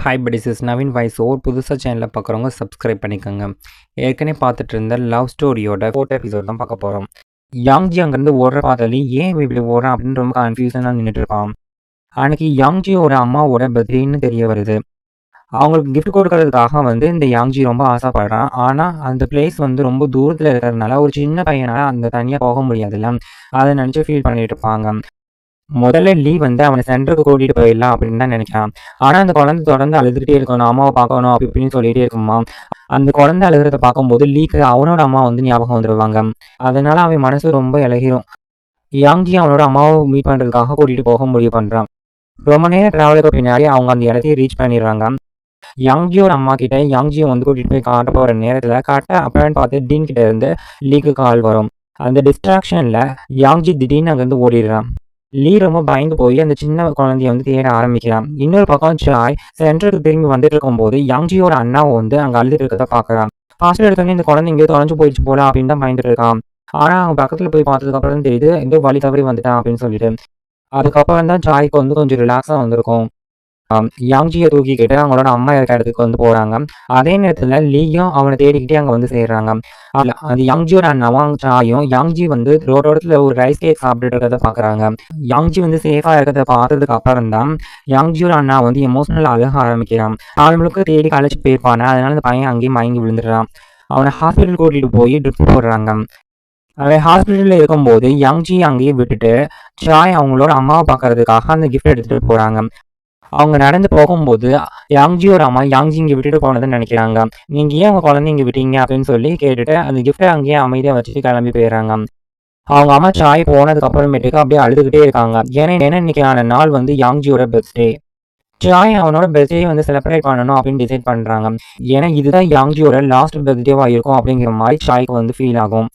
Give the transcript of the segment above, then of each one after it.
Hi but is Naveen voice over புதுசாக சேனலில் பார்க்குறவங்க சப்ஸ்கிரைப் பண்ணிக்கோங்க. ஏற்கனவே பார்த்துட்டு இருந்த லவ் ஸ்டோரியோட 4th எபிசோட் தான் பார்க்க போகிறோம். யாங்ஜி அங்கேருந்து ஓடுற பாதையில ஏன் இப்படி ஓடுறான் அப்படின்னு ரொம்ப கன்ஃபியூஷனாக நின்றுட்டு இருப்பான். அன்னைக்கு யாங்ஜியோட அம்மாவோட பர்த்டேன்னு தெரிய வருது. அவங்களுக்கு கிஃப்ட் கொடுக்கறதுக்காக இந்த யாங்ஜி ரொம்ப ஆசைப்படுறான். ஆனால் அந்த பிளேஸ் ரொம்ப தூரத்தில் இருக்கிறதுனால ஒரு சின்ன பையனால் அந்த தனியாக போக முடியாதுல்ல, அதை நினச்சி ஃபீல் பண்ணிட்டு இருப்பாங்க. முதல்ல லீ அவனை சென்டருக்கு கூட்டிகிட்டு போயிடலாம் அப்படின்னு தான் நினைக்கிறான். ஆனால் அந்த குழந்தை தொடர்ந்து அழுதுகிட்டே இருக்கணும், அம்மாவை பார்க்கணும் அப்படி இப்படின்னு சொல்லிகிட்டே இருக்குமா. அந்த குழந்தை அழுகிறத பார்க்கும்போது லீக்கு அவனோட அம்மா ஞாபகம் வந்துடுவாங்க. அதனால அவன் மனசு ரொம்ப இலகிரும். யாங்ஜி அவனோட அம்மாவை மீட் பண்ணுறதுக்காக கூட்டிகிட்டு போக முடிவு பண்ணுறான். ரொம்ப நேரம் ட்ராவலுக்கு பின்னாடி அவங்க அந்த இடத்தையும் ரீச் பண்ணிடுறாங்க. யாங்ஜியோட அம்மா கிட்ட யாங்ஜியை கூட்டிகிட்டு போய் காட்ட போகிற நேரத்தில் கரெக்டாக அப்பன்னு பார்த்து டீன் கிட்ட இருந்து லீக்கு கால் வரும். அந்த டிஸ்ட்ராக்ஷனில் யாங்ஜி திடீர்னு அங்கேருந்து ஓடிடுறான். லீ ரொம்ப பயந்து போய் அந்த சின்ன குழந்தைய தேட ஆரம்பிக்கிறான். இன்னொரு பக்கம் சாய் சென்டருக்கு திரும்பி வந்துட்டு இருக்கும்போது யாங்ஜியோட அண்ணாவை அங்கே அழுதுட்டு இருக்கிறத பார்க்குறான். ஃபாஸ்ட் எடுத்தோடனே இந்த குழந்தை இங்கே தொலைஞ்சு போயிடுச்சு போல அப்படின்னு தான் பயந்துட்டு இருக்கான். ஆனால் அவங்க பக்கத்தில் போய் பார்த்ததுக்கு அப்புறம் தெரியுது ஏதோ வழி தவறி வந்துட்டான் அப்படின்னு சொல்லிட்டு. அதுக்கப்புறம் தான் சாய்க்கு கொஞ்சம் ரிலாக்ஸாக வந்திருக்கும். யாங்ஜியை தூக்கிக்கிட்டு அவங்களோட அம்மா இருக்க இடத்துக்கு போகிறாங்க. அதே நேரத்தில் லீயும் அவனை தேடிக்கிட்டே அங்கே சேர்றாங்க. அது யாங்ஜியோட அண்ணாவும் சாயும் யாங்ஜி ரோட்டோரத்தில் ஒரு ரைஸ் கேக் சாப்பிட்டுட்டு இருக்கிறத பார்க்குறாங்க. யாங்ஜி சேஃபாக இருக்கிறத பார்த்ததுக்கு அப்புறம் தான் யாங்ஜியோட அண்ணா எமோஷனல் அழுக ஆரம்பிக்கிறான். அவனுக்கு தேடி கழிச்சு போயிருப்பானே, அதனால அந்த பையன் அங்கேயும் மயங்கி விழுந்துடுறான். அவனை ஹாஸ்பிட்டல் கூட்டிகிட்டு போய் ட்ரிப் போடுறாங்க. அவன் ஹாஸ்பிட்டலில் இருக்கும்போது யாங்ஜி அங்கேயே விட்டுட்டு சாய் அவங்களோட அம்மாவை பார்க்கறதுக்காக அந்த கிஃப்ட் எடுத்துகிட்டு போகிறாங்க. அவங்க நடந்து போகும்போது யாங்ஜியோட அம்மா யாங்ஜி இங்கே விட்டுட்டு போனதுன்னு நினைக்கிறாங்க. நீங்கள் ஏன் உங்கள் குழந்தை இங்கே விட்டீங்க அப்படின்னு சொல்லி கேட்டுட்டு அந்த கிஃப்ட்டை அங்கேயே அமைதியாக வச்சுட்டு கிளம்பி போயிடுறாங்க. அவங்க அம்மா சாய் போனதுக்கு அப்புறமேட்டுக்கு அப்படியே அழுதுகிட்டே இருக்காங்க. ஏன்னா இன்னைக்கான நாள் யாங்ஜியோட பர்த்டே. சாய் அவனோட பர்த்டே செலிப்ரேட் பண்ணணும் அப்படின்னு டிசைட் பண்ணுறாங்க. ஏன்னா இதுதான் யாங்ஜியோட லாஸ்ட் பர்த்டேவாக இருக்கும் அப்படிங்கிற மாதிரி சாய்க்கு ஃபீல் ஆகும்.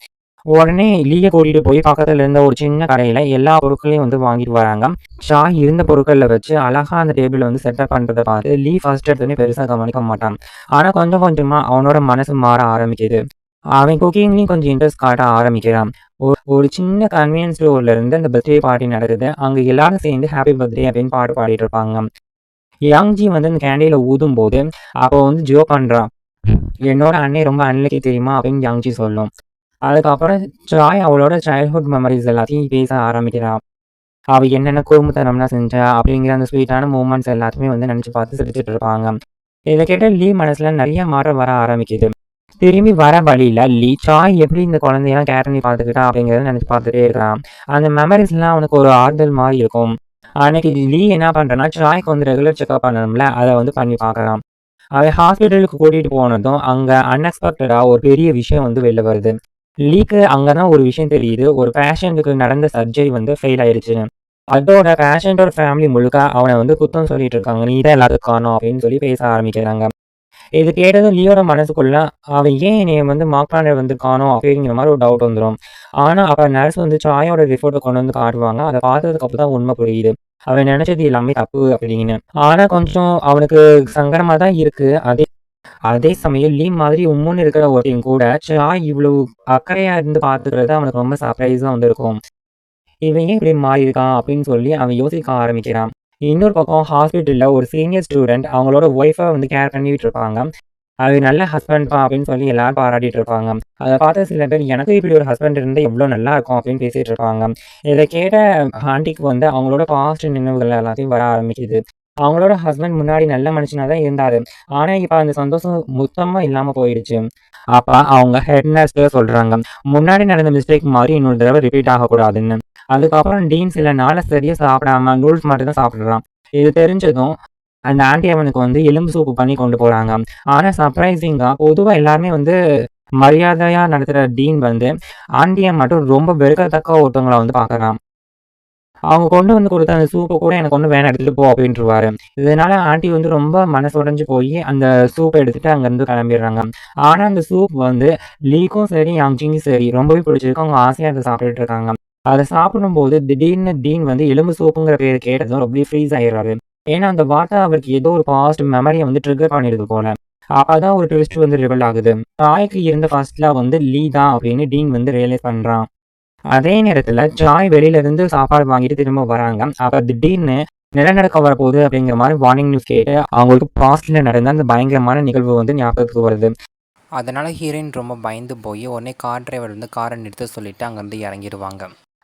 உடனே லீயை கூட்டிகிட்டு போய் பக்கத்தில் இருந்த ஒரு சின்ன கடையில் எல்லா பொருட்களையும் வாங்கிட்டு வராங்க. சாய் இருந்த பொருட்களில் வச்சு அழகாக அந்த டேபிள் செட்டப் பண்ணுறதை பார்த்து லீ ஃபர்ஸ்ட் எடுத்தோடனே பெருசாக கவனிக்க மாட்டான். ஆனால் கொஞ்சம் கொஞ்சமாக அவனோட மனசு மாற ஆரம்பிக்குது. அவன் குக்கிங்லேயும் கொஞ்சம் இன்ட்ரெஸ்ட் காட்ட ஆரம்பிக்கிறான். ஒரு சின்ன கன்வீனியன்ஸ் ஸ்டோர்லேருந்து அந்த பர்த்டே பார்ட்டி நடக்குது. அங்கே எல்லாரும் சேர்ந்து ஹாப்பி பர்த்டே அப்படின்னு பாட்டு பாடிட்டு இருப்பாங்க. யாங்ஜி அந்த கேண்டியில் ஊதும் போது அப்போ ஜோ பண்ணுறான். என்னோட அண்ணே ரொம்ப அன்லக்கி தெரியுமா அப்படின்னு யாங்ஜி சொல்லும். அதுக்கப்புறம் சாய் அவளோட சைல்ட்ஹுட் மெமரிஸ் எல்லாத்தையும் பேச ஆரம்பிக்கிறான். அவள் என்னென்ன குறும்புத்தனம்னா செஞ்சா அப்படிங்கிற அந்த ஸ்வீட்டான மூமெண்ட்ஸ் எல்லாத்தையுமே நினச்சி பார்த்து சிரிச்சுட்டு இருப்பாங்க. இதை கேட்ட லீ மனசுல நிறைய மாற்றம் வர ஆரம்பிக்குது. திரும்பி வர வழியில் லீ சாய் எப்படி இந்த குழந்தையெல்லாம் கேர் பண்ணி பார்த்துக்கிட்டா அப்படிங்கிறத நினச்சி பார்த்துட்டே இருக்கான். அந்த மெமரிஸ்லாம் அவனுக்கு ஒரு ஆறுதல் மாதிரி இருக்கும். அன்னைக்கு லீ என்ன பண்ணுறான்னா சாய்க்கு ரெகுலர் செக்அப் பண்ணணும்ல, அதை பண்ணி பார்க்குறான். அவன் ஹாஸ்பிட்டலுக்கு கூட்டிகிட்டு போனதும் அங்கே அன்எக்ஸ்பெக்டடாக ஒரு பெரிய விஷயம் வெளில வருது. லீக்கு அங்கதான் ஒரு விஷயம் தெரியுது. ஒரு பேஷண்ட்டுக்கு நடந்த சர்ஜரி ஃபெயில் ஆயிடுச்சுன்னு. அதோட பேஷண்டோட ஃபேமிலி முழுக்க அவனை குத்தம் சொல்லிட்டு இருக்காங்க. நீ தான் எல்லாத்துக்கும் காணும் அப்படின்னு சொல்லி பேச ஆரம்பிக்கிறாங்க. இது கேட்டதும் லீயோட மனசுக்குள்ள அவன் ஏன் என்னை மார்க்லாண்டர் காணும் அப்படிங்கிற மாதிரி ஒரு டவுட் வந்துடும். ஆனால் அப்போ நர்ஸ் சாயோட ரிப்போர்ட்டை கொண்டு காட்டுவாங்க. அதை பார்த்ததுக்கு அப்புறம் தான் உண்மை புரியுது. அவன் நினைச்சது எல்லாமே தப்பு அப்படின்னு. ஆனால் கொஞ்சம் அவனுக்கு சங்கடமாக தான் இருக்கு. அதே சமயம் லீ மாதிரி உம்முன்னு இருக்கிற ஒருத்தையும் கூட சாய் இவ்வளவு அக்கறையா இருந்து பார்த்துக்கிறது அவனுக்கு ரொம்ப சர்ப்ரைஸா இருக்கும். இவன் ஏன் இப்படி மாறி இருக்கான் அப்படின்னு சொல்லி அவன் யோசிக்க ஆரம்பிக்கிறான். இன்னொரு பக்கம் ஹாஸ்பிட்டல்ல ஒரு சீனியர் ஸ்டூடெண்ட் அவங்களோட ஒய்ஃபை கேர் பண்ணிட்டு இருப்பாங்க. அது நல்ல ஹஸ்பண்ட் தான் அப்படின்னு சொல்லி எல்லாரும் பாராட்டிட்டு இருப்பாங்க. அதை பார்த்து சில பேர் எனக்கு இப்படி ஒரு ஹஸ்பண்ட் இருந்தால் எவ்வளோ நல்லா இருக்கும் அப்படின்னு பேசிட்டு இருப்பாங்க. இதை கேட்ட ஆண்டிக்கு அவங்களோட பாஸ்ட் நினைவுகள் எல்லாத்தையும் வர ஆரம்பிக்குது. அவங்களோட ஹஸ்பண்ட் முன்னாடி நல்ல மனுஷனாக தான் இருந்தார். ஆனால் இப்போ அந்த சந்தோஷம் மொத்தமாக இல்லாமல் போயிடுச்சு. அப்போ அவங்க ஹெட் நர்ஸ்ல சொல்கிறாங்க, முன்னாடி நடந்த மிஸ்டேக் மாதிரி இன்னொரு தடவை ரிப்பீட் ஆகக்கூடாதுன்னு. அதுக்கப்புறம் டீன் சில நாளை சரியாக சாப்பிடாம நூல்ஸ் மட்டும் தான் சாப்பிட்றான். இது தெரிஞ்சதும் அந்த ஆண்டி அவனுக்கு எலும்பு சூப்பு பண்ணி கொண்டு போகிறாங்க. ஆனால் சர்ப்ரைசிங்காக பொதுவாக எல்லாருமே மரியாதையாக நடத்துகிற டீன் ஆண்டியை மட்டும் ரொம்ப வெறுக்கத்தக்க ஒருத்தவங்களை பார்க்குறான். அவங்க கொண்டு கொடுத்த அந்த சூப்பை கூட எனக்கு வேணாம், எடுத்துகிட்டு போ அப்படின்ட்டுருவாரு. இதனால ஆண்டி ரொம்ப மனசு உடைஞ்சு போய் அந்த சூப்பை எடுத்துகிட்டு அங்கேருந்து கிளம்பிடுறாங்க. ஆனால் அந்த சூப் லீக்கும் சரி யாங்ஜிங்கும் சரி ரொம்பவே பிடிச்சிருக்கு. அவங்க ஆசையாக அதை சாப்பிட்டுட்டு இருக்காங்க. அதை சாப்பிடும்போது திடீர்னு டீன் எலும்பு சூப்புங்கிற பேர் கேட்டதும் ரொம்ப ஃப்ரீஸ் ஆகிடுறாரு. ஏன்னா அந்த வார்த்தை அவருக்கு ஏதோ ஒரு பாஸ்ட் மெமரியை ட்ரிகர் பண்ணிடுது போல. அப்போதான் ஒரு ட்விஸ்ட் ரிவல் ஆகுது. தாய்க்கு இருந்த ஃபர்ஸ்ட்ல லீ தான் அப்படின்னு டீன் ரியலைஸ் பண்ணுறான். அதே நேரத்தில் சாய் வெளியிலேருந்து சாப்பாடு வாங்கிட்டு திரும்ப வராங்க. அப்போ திடீர்னு நிலநடுக்கம் வரப்போகுது அப்படிங்கிற மாதிரி வார்னிங் நியூஸ் கேட்டு அவங்களுக்கு பாஸ்ட்ல நடந்த அந்த பயங்கரமான நிகழ்வு வந்து ஞாபகத்துக்கு வருது. அதனால ஹீரோயின் ரொம்ப பயந்து போய் உடனே கார் டிரைவர் வந்து காரை நிறுத்த சொல்லிட்டு அங்கேருந்து இறங்கிடுவாங்க.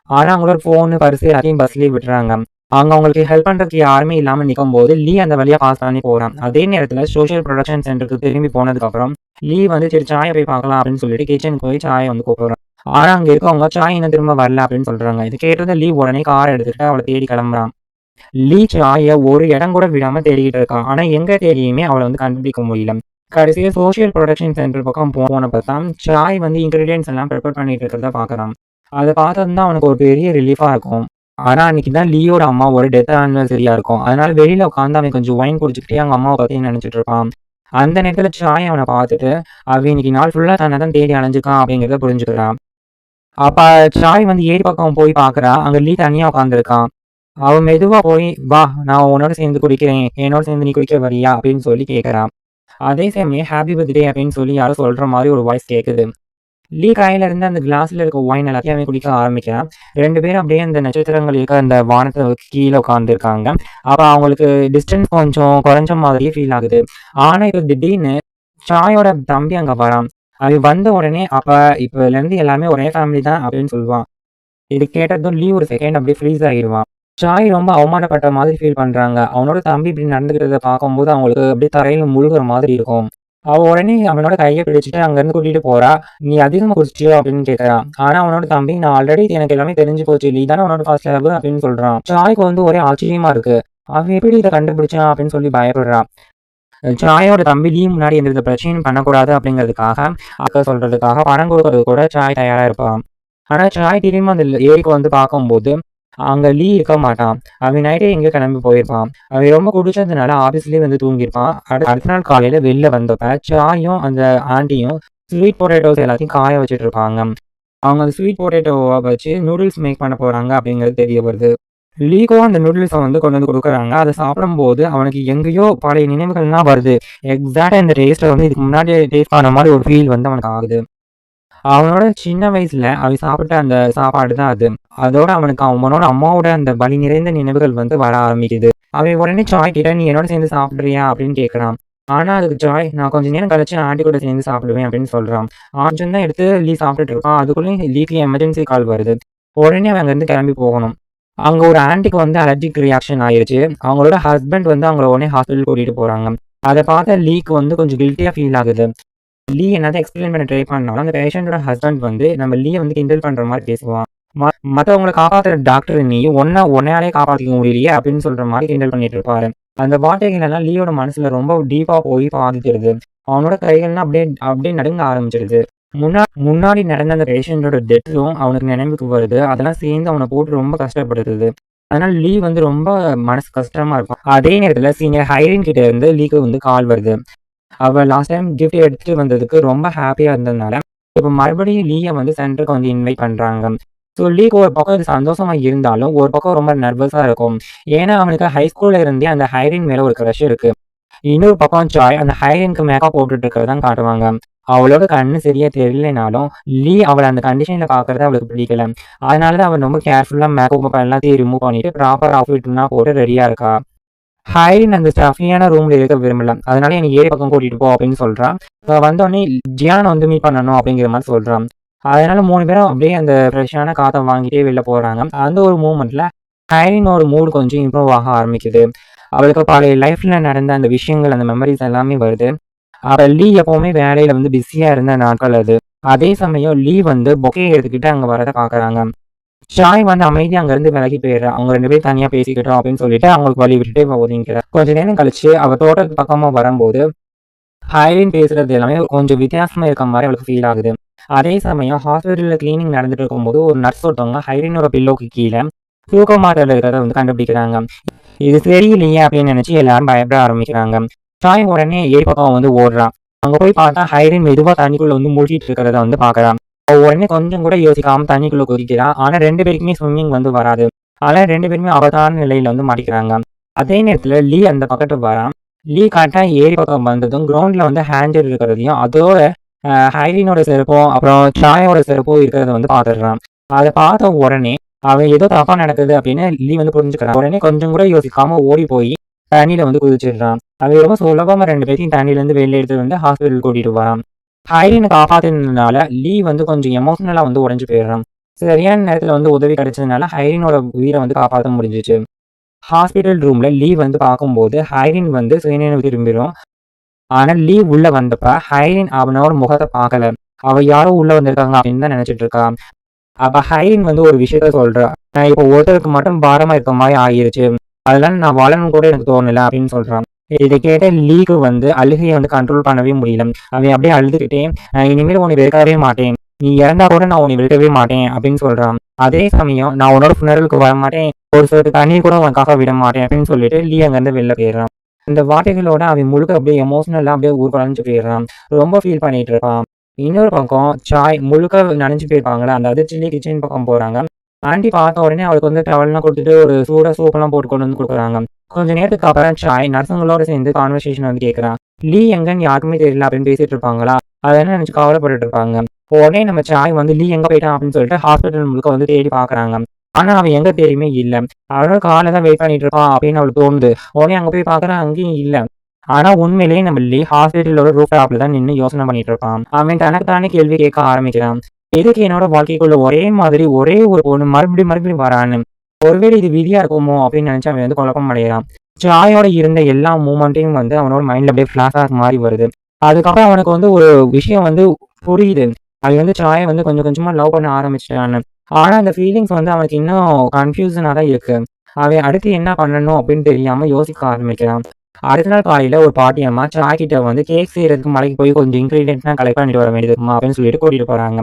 ஆனால் அவங்களோட ஃபோனு பர்ஸு எல்லாத்தையும் பஸ்லேயே விட்டுறாங்க. அவங்க அவங்களுக்கு ஹெல்ப் பண்ணுறதுக்கு யாருமே இல்லாமல் நிற்கும் போது லீ அந்த வழியாக பாஸ் பண்ணி போகிறான். அதே நேரத்தில் சோஷியல் ப்ரொடக்ஷன் சென்டருக்கு திரும்பி போனதுக்கப்புறம் லீ வந்து சரி சாயை போய் பார்க்கலாம் அப்படின்னு சொல்லிட்டு கிச்சனுக்கு போய் சாயை வந்து கூப்பிடுறான். ஆனால் அங்கே இருக்கவங்க சாய் இன்னும் திரும்ப வரல அப்படின்னு சொல்கிறாங்க. இது கேட்டது லீ உடனே காரை எடுத்துகிட்டு அவளை தேடி கிளம்புறான். லீ சாயை ஒரு இடம் கூட விடாமல் தேடிக்கிட்டு இருக்கான். ஆனால் எங்கே தேடியுமே அவளை வந்து கண்டுபிடிக்க முடியல. கடைசியாக சோஷியல் ப்ரொடக்ஷன் சென்டர் பக்கம் போனப்போ தான் சாய் வந்து இன்க்ரீடியன்ஸ் எல்லாம் ப்ரிப்பேர் பண்ணிட்டு இருக்கிறத பார்க்குறான். அதை பார்த்தது தான் அவனுக்கு ஒரு பெரிய ரிலீஃபாக இருக்கும். ஆனால் அன்றைக்கி தான் லீயோட அம்மாவோட டெத் ஆனிவர்சரியாக இருக்கும். அதனால் வெளியில் உட்காந்து அவன் கொஞ்சம் ஒயின் குடிச்சிக்கிட்டே அவங்க அம்மாவை பற்றி நினச்சிட்டு இருப்பான். அந்த நேரத்தில் சாய் அவனை பார்த்துட்டு அவன் இன்னைக்கு நாள் ஃபுல்லாக தன்னை தான் தேடி அலைஞ்சிக்கான் அப்படிங்கிறத புரிஞ்சுக்கிறான். அப்போ சாய் வந்து ஏரி பக்கம் போய் பார்க்குறா. அங்கே லீ தனியாக உட்காந்துருக்கான். அவன் மெதுவாக போய் வா நான் உன்னோட சேர்ந்து குடிக்கிறேன், என்னோட சேர்ந்து நீ குடிக்க வரியா அப்படின்னு சொல்லி கேட்குறான். அதே சமயம் ஹாப்பி பர்த்டே அப்படின்னு சொல்லி யாரும் சொல்கிற மாதிரி ஒரு வாய்ஸ் கேட்குது. லீ கையில் இருந்து அந்த கிளாஸில் இருக்க ஒயின் எல்லாத்தையும் அவன் குடிக்க ஆரம்பிக்கிறான். 2 பேரும் அப்படியே அந்த நட்சத்திரங்கள் இருக்க அந்த வானத்தை கீழே உட்காந்துருக்காங்க. அப்போ அவங்களுக்கு டிஸ்டன்ஸ் கொஞ்சம் குறைஞ்ச மாதிரியே ஃபீல் ஆகுது. ஆனால் இப்போ திடீர்னு சாயோட தம்பி அங்கே வரான். அவன் வந்த உடனே அப்போ இப்போலேருந்து எல்லாருமே ஒரே ஃபேமிலி தான் அப்படின்னு சொல்லுவான். இது கேட்டதும் லீ ஒரு செகண்ட் அப்படியே ஃப்ரீஸ் ஆகிடுவான். சாய் ரொம்ப அவமானப்பட்ட மாதிரி ஃபீல் பண்ணுறாங்க. அவனோட தம்பி இப்படி நடந்துக்கிறத பார்க்கும்போது அவங்களுக்கு அப்படியே தரையில் முழுகிற மாதிரி இருக்கும். அவள் உடனே அவனோட கையை பிடிச்சிட்டு அங்கேருந்து கூட்டிகிட்டு போகிறா. நீ அதிகமாக குடிச்சிட்டியோ அப்படின்னு கேட்குறான். ஆனால் அவனோட தம்பி நான் ஆல்ரெடி எனக்கு எல்லாமே தெரிஞ்சு போச்சு, நீ தானே அவனோட ஃபர்ஸ்ட் லவ் அப்படின்னு சொல்கிறான். சாய்க்கு வந்து ஒரே ஆச்சரியமாக இருக்குது. அவன் எப்படி இதை கண்டுபிடிச்சான் அப்படின்னு சொல்லி பயப்படுறான். சாயோட தம்பி லீ முன்னாடி எந்த பிரச்சனையும் பண்ணக்கூடாது அப்படிங்கிறதுக்காக அக்கா சொல்கிறதுக்காக பணம் கொடுக்கறது கூட சாய் தயாராக இருப்பான். ஆனால் சாய் திரும்ப அந்த ஏரிக்கு வந்து பார்க்கும்போது அங்கே லீ இருக்க மாட்டான். அவன் நைட்டே எங்கே கிளம்பி போயிருப்பான். அவன் ரொம்ப குடிச்சதுனால ஆஃபீஸ்லேயே வந்து தூங்கியிருப்பான். அடுத்த நாள் காலையில் வெளில வந்தப்ப சாயும் அந்த ஆண்டியும் ஸ்வீட் பொட்டேட்டோஸ் எல்லாத்தையும் காய வச்சுட்டு இருப்பாங்க. அவங்க அந்த ஸ்வீட் பொட்டேட்டோவை வச்சு நூடுல்ஸ் மேக் பண்ண போகிறாங்க அப்படிங்கிறது தெரிய வருது. லீகோ அந்த நூடுல்ஸை வந்து கொண்டு வந்து கொடுக்குறாங்க. அதை சாப்பிடும்போது அவனுக்கு எங்கேயோ பழைய நினைவுகள்லாம் வருது. எக்ஸாக்டாக இந்த டேஸ்ட்டை வந்து இதுக்கு முன்னாடி டேஸ்ட் பண்ண மாதிரி ஒரு ஃபீல் வந்து அவனுக்கு ஆகுது. அவனோட சின்ன வயசுல அவன் சாப்பிட்ட அந்த சாப்பாடு தான் அது. அதோட அவனுக்கு அவனோட அம்மாவோட அந்த வலி நிறைந்த நினைவுகள் வந்து வர ஆரம்பிக்குது. அவன் உடனே சாய் கிட்ட நீ என்னோட சேர்ந்து சாப்பிட்றியா அப்படின்னு கேட்குறான். ஆனால் அதுக்கு சாய் நான் கொஞ்சம் நேரம் கழிச்சு ஆண்டி கூட சேர்ந்து சாப்பிடுவேன் அப்படின்னு சொல்கிறான். ஆஞ்சன் தான் எடுத்து லீ சாப்பிட்டுட்டு இருக்கான். அதுக்குள்ளேயும் லீக்கு எமர்ஜென்சி கால் வருது. உடனே அவன் அங்கேருந்து கிளம்பி போகணும். அங்கே ஒரு ஆண்டிக்கு வந்து அலர்ஜிக் ரியாக்ஷன் ஆயிடுச்சு. அவங்களோட ஹஸ்பண்ட் வந்து அவங்கள உடனே ஹாஸ்பிட்டல் கூட்டிகிட்டு போகிறாங்க. அதை பார்த்த லீக்கு வந்து கொஞ்சம் கில்ட்டியாக ஃபீல் ஆகுது. லீ என்னதான் எக்ஸ்பிளைன் பண்ண ட்ரை பண்ணாலும் அந்த பேஷண்டோட ஹஸ்பண்ட் வந்து நம்ம லீயை வந்து கிண்டல் பண்ணுற மாதிரி பேசுவான். மற்றவங்களை காப்பாற்றுற டாக்டர் நீ உன்னையாலே காப்பாற்றிக்க முடியலையே அப்படின்னு சொல்கிற மாதிரி கிண்டல் பண்ணிட்டு இருப்பாரு. அந்த வார்த்தைகள் எல்லாம் லீயோட மனசில் ரொம்ப டீப்பாக போய் பாதிச்சிருது. அவனோட கைகள்லாம் அப்படியே அப்படியே நடுங்க ஆரம்பிச்சிருது. முன்னாடி நடந்த அந்த பேஷண்டோட டெத்தும் அவனுக்கு நினைவுக்கு வருது. அதெல்லாம் சேர்ந்து அவனை போட்டு ரொம்ப கஷ்டப்படுத்துது. அதனால் லீ வந்து ரொம்ப மனசு கஷ்டமாக இருக்கும். அதே நேரத்தில் சீனியர் ஹைரின் கிட்ட இருந்து லீக்கு வந்து கால் வருது. அவள் லாஸ்ட் டைம் கிஃப்ட் எடுத்துகிட்டு வந்ததுக்கு ரொம்ப ஹாப்பியாக இருந்ததுனால இப்போ மறுபடியும் லீயை வந்து சென்டருக்கு வந்து இன்வைட் பண்ணுறாங்க. ஸோ லீக்கு ஒரு பக்கம் இது சந்தோஷமாக இருந்தாலும் ஒரு பக்கம் ரொம்ப நர்வஸாக இருக்கும். ஏன்னா அவனுக்கு ஹைஸ்கூலில் இருந்தே அந்த ஹைரின் மேலே ஒரு க்ரஷ் இருக்குது. இன்னொரு பக்கம் சாய் அந்த ஹைரினுக்கு மேக்கப் போட்டுட்டு இருக்கிறதான் காட்டுவாங்க. அவளோட கண்ணு சரியாக தெரியலனாலும் லீ அவளை அந்த கண்டிஷனில் பார்க்குறது அவளுக்கு பிடிக்கல. அதனால தான் அவள் ரொம்ப கேர்ஃபுல்லாக மேக்கப் எல்லாத்தையும் ரிமூவ் பண்ணிவிட்டு ப்ராப்பர் அவுட்ஃபிட்லாம் போட்டு ரெடியாக இருக்கா. ஹைரின் அந்த ஸ்டஃபியான ரூம்ல இருக்க விரும்பல. அதனால எனக்கு ஏரி பக்கம் கூட்டிட்டு போ அப்படின்னு சொல்றான். வந்தோடனே ஜியானை வந்து மீட் பண்ணணும் அப்படிங்கிற மாதிரி சொல்றான். அதனால 3 பேரும் அப்படியே அந்த ஃப்ரெஷ்ஷான காற்றை வாங்கிட்டே வெளில போறாங்க. அந்த ஒரு மூமெண்ட்ல ஹைரினோட மூடு கொஞ்சம் இம்ப்ரூவ் ஆக ஆரம்பிக்குது. அவளுக்கு பழைய லைஃப்ல நடந்த அந்த விஷயங்கள் அந்த மெமரிஸ் எல்லாமே வருது. அவள் லீ எப்பவுமே வேலையில வந்து பிஸியா இருந்த நாட்கள் அது. அதே சமயம் லீ வந்து பொக்கையை எடுத்துக்கிட்டு அங்க வரதை பாக்குறாங்க. சாய் வந்து அமைதியா அங்கிருந்து விலகி போயிடுறா. அவங்க 2 பேரும் தனியா பேசிக்கிட்டோம் அப்படின்னு சொல்லிட்டு அவங்களுக்கு வழி விட்டுட்டு ஒதுங்கிக்கிறா. கொஞ்ச நேரம் கழிச்சு அவ தோட்டத்து பக்கமா வரும்போது ஹைரின் பேசுறது எல்லாமே கொஞ்சம் வித்தியாசமா இருக்க மாதிரி அவளுக்கு ஃபீல் ஆகுது. அதே சமயம் ஹாஸ்பிட்டல்ல கிளீனிங் நடந்துட்டு இருக்கும்போது ஒரு நர்ஸ் ஒருத்தவங்க ஹைரினோட பில்லோக்கு கீழே தூக்க மாட்டல இருக்கிறத வந்து கண்டுபிடிக்கிறாங்க. இது சரியில்லையே அப்படின்னு நினைச்சு எல்லாரும் பயப்பட ஆரம்பிக்கிறாங்க. சாய் உடனே ஏரி பக்கம் வந்து ஓடுறான். அங்க போய் பார்த்தா ஹைரின் மெதுவா தண்ணிக்குள்ள வந்து மூழ்கிட்டு இருக்கிறத வந்து பாக்குறான். உடனே கொஞ்சம் கூட யோசிக்காம தண்ணிக்குள்ள குதிக்கிறான். ஆனா 2 பேருக்குமே ஸ்விம்மிங் வந்து வராது. ஆனா 2 பேருமே ஆபத்தான நிலையில வந்து மாட்டிக்கிறாங்க. அதே நேரத்துல லீ அந்த பக்கத்துக்கு வரான். லீ கரெக்டா ஏரி பக்கம் வந்ததும் கிரவுண்ட்ல வந்து ஹேண்டல் இருக்கிறதையும் அதோட ஹைரினோட செருப்பும் அப்புறம் சாயோட செருப்பும் இருக்கிறத வந்து பாத்துடுறான். அதை பார்த்த உடனே அவன் ஏதோ தப்பா நடக்குது அப்படின்னு லீ வந்து புரிஞ்சுக்கிறான். உடனே கொஞ்சம் கூட யோசிக்காம ஓடி போய் தண்ணியில வந்து குதிச்சிடுறான். அவன் ரொம்ப சுலபமா 2 பேத்தையும் தண்ணியில இருந்து வெளில எடுத்துட்டு வந்து ஹாஸ்பிட்டல் கூட்டிட்டு வரான். ஹைரீனை காப்பாத்துனதுனால லீ வந்து கொஞ்சம் எமோஷனலா வந்து உடைஞ்சு போயிடுறான். சரியான நேரத்துல வந்து உதவி கிடைச்சதுனால ஹைரீனோட உயிரை வந்து காப்பாற்ற முடிஞ்சிச்சு. ஹாஸ்பிட்டல் ரூம்ல லீ வந்து பார்க்கும்போது ஹைரீன் வந்து சுயநினைவு திரும்பிடும். ஆனா லீ உள்ள வந்தப்ப ஹைரீன் அவனோட முகத்தை பார்க்கல. அவ யாரோ உள்ள வந்திருக்காங்க அப்படின்னு தான் நினைச்சிட்டு இருக்கா. அப்ப ஹைரீன் வந்து ஒரு விஷயத்த சொல்றா. நான் இப்போ ஒருத்தருக்கு மட்டும் பாரமா இருக்க மாதிரி ஆகிருச்சு. அதனால நான் வாழணும் கூட எனக்கு தோணல அப்படின்னு சொல்றான். இதை கேட்ட லீக்கு வந்து அழுகையை வந்து கண்ட்ரோல் பண்ணவே முடியல. அவன் அப்படியே அழுதுகிட்டே இனிமேல் உன்னை வெறுக்கவே மாட்டேன். நீ இறந்தா கூட நான் உன்னை வெறுக்கவே மாட்டேன் அப்படின்னு சொல்றான். அதே சமயம் நான் உன்னோட புணர்வுக்கு வர மாட்டேன். ஒரு சில தண்ணீர் கூட உனக்காக விட மாட்டேன் அப்படின்னு சொல்லிட்டு லீ அங்கிருந்து வெளில போயிடுறான். இந்த வார்த்தைகளோட அவன் முழுக்க அப்படியே எமோஷனலா அப்படியே ஊர்வலஞ்சு போயிடுறான். ரொம்ப ஃபீல் பண்ணிட்டு இருப்பான். இன்னொரு பக்கம் சாய் முழுக்க நனைஞ்சு போயிருப்பாங்களா, அந்த அதிர்ச்சியிலே கிச்சன் பக்கம் போறாங்க. ஆண்டி பார்த்த உடனே அவளுக்கு வந்து டவல்லாம் கொடுத்துட்டு ஒரு சூப்பெல்லாம் போட்டு கொண்டு வந்து கொடுக்குறாங்க. கொஞ்ச நேரத்துக்கு அப்புறம் சாய் நர்ஸுங்களோட சேர்ந்து கான்வர்சேஷன் வந்து கேட்குறான். லீ எங்கன்னு யாருக்குமே தெரியல அப்படின்னு பேசிட்டு இருப்பாங்களா, அதெல்லாம் நினைச்சு கவலைப்பட்டுட்டு இருப்பாங்க. உடனே நம்ம சாய் வந்து லீ எங்க போயிட்டான் அப்படின்னு சொல்லிட்டு ஹாஸ்பிட்டல் முழுக்க வந்து தேடி பாக்குறாங்க. ஆனா அவன் எங்க தேடியுமே இல்ல. அவனோட காலை தான் வெயிட் பண்ணிட்டு இருப்பான் அப்படின்னு அவளுக்கு தோணுது. உடனே அங்க போய் பாக்குறான், அங்கேயும் இல்ல. ஆனா உண்மையிலேயே நம்ம லீ ஹாஸ்பிட்டலோட ரூஃப் டாப்ல தான் நின்று யோசனை பண்ணிட்டு இருப்பான். அவன் தனக்கு தானே கேள்வி கேட்க ஆரம்பிக்கிறான். எதுக்கு என்னோட வாழ்க்கைக்குள்ள ஒரே மாதிரி ஒரே ஒரு பொண்ணு மறுபடியும் வரான்னு. ஒருவேளை இது விதியா இருக்குமோ அப்படின்னு நினைச்சு அவன் வந்து குழப்பம் அடைகிறான். சாயோட இருந்த எல்லா மூமெண்ட்டையும் வந்து அவனோட மைண்ட்ல அப்படியே ஃபிளாஷ் மாதிரி வருது. அதுக்கப்புறம் அவனுக்கு வந்து ஒரு விஷயம் வந்து புரியுது. அவன் வந்து சாயை வந்து கொஞ்சம் கொஞ்சமா லவ் பண்ண ஆரம்பிச்சிட்டான்னு. ஆனா அந்த ஃபீலிங்ஸ் வந்து அவனுக்கு இன்னும் கன்ஃபியூஷனா தான் இருக்கு. அவன் அடுத்து என்ன பண்ணணும் அப்படின்னு தெரியாம யோசிக்க ஆரம்பிக்கிறான். அடுத்த நாள் காலையில ஒரு பாட்டி அம்மா சாய் கிட்ட வந்து கேக் செய்யறதுக்கு மலைக்கு போய் கொஞ்சம் இன்கிரீடியன்ட்லாம் கலெக்ட் பண்ணிட்டு வர வேண்டியதுமா அப்படின்னு சொல்லிட்டு கூட்டிட்டு போறாங்க.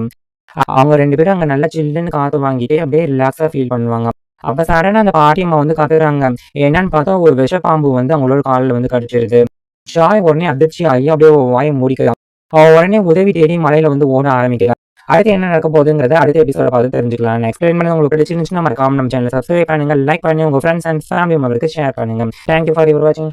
அவங்க 2 பேரும் அங்க நல்லா சில்லுன்னு காத்து வாங்கிட்டு அப்படியே ரிலாக்ஸா ஃபீல் பண்ணுவாங்க. அப்ப சடனா அந்த பாட்டி அம்மா வந்து கத்துறாங்க. என்னன்னு பார்த்தா ஒரு விஷப்பாம்பு வந்து அவங்களோட காலில் வந்து கடிச்சிருது. ஷாய் உடனே அதிர்ச்சி ஆகி அப்படியே வாயை மூடிக்கிறான். அவன் உடனே உதவி தேடி மலையில வந்து ஓட ஆரம்பிக்கிறான். அடுத்து என்ன நடக்க போகுதுங்கிறத அடுத்த எபிசோட பார்த்து தெரிஞ்சுக்கலாம். எக்ஸ்பிளைன் பண்ணி உங்களுக்கு பிடிச்சிருந்துச்சுன்னா மறக்காம நம்ம சேனல் சப்ஸ்கிரைப் பண்ணுங்க, லைக் பண்ணி உங்க ஃப்ரெண்ட்ஸ் அண்ட் ஃபேமிலி மெம்பருக்கு ஷேர் பண்ணுங்க. தேங்க்யூ ஃபார் யுவர் வாட்சிங்.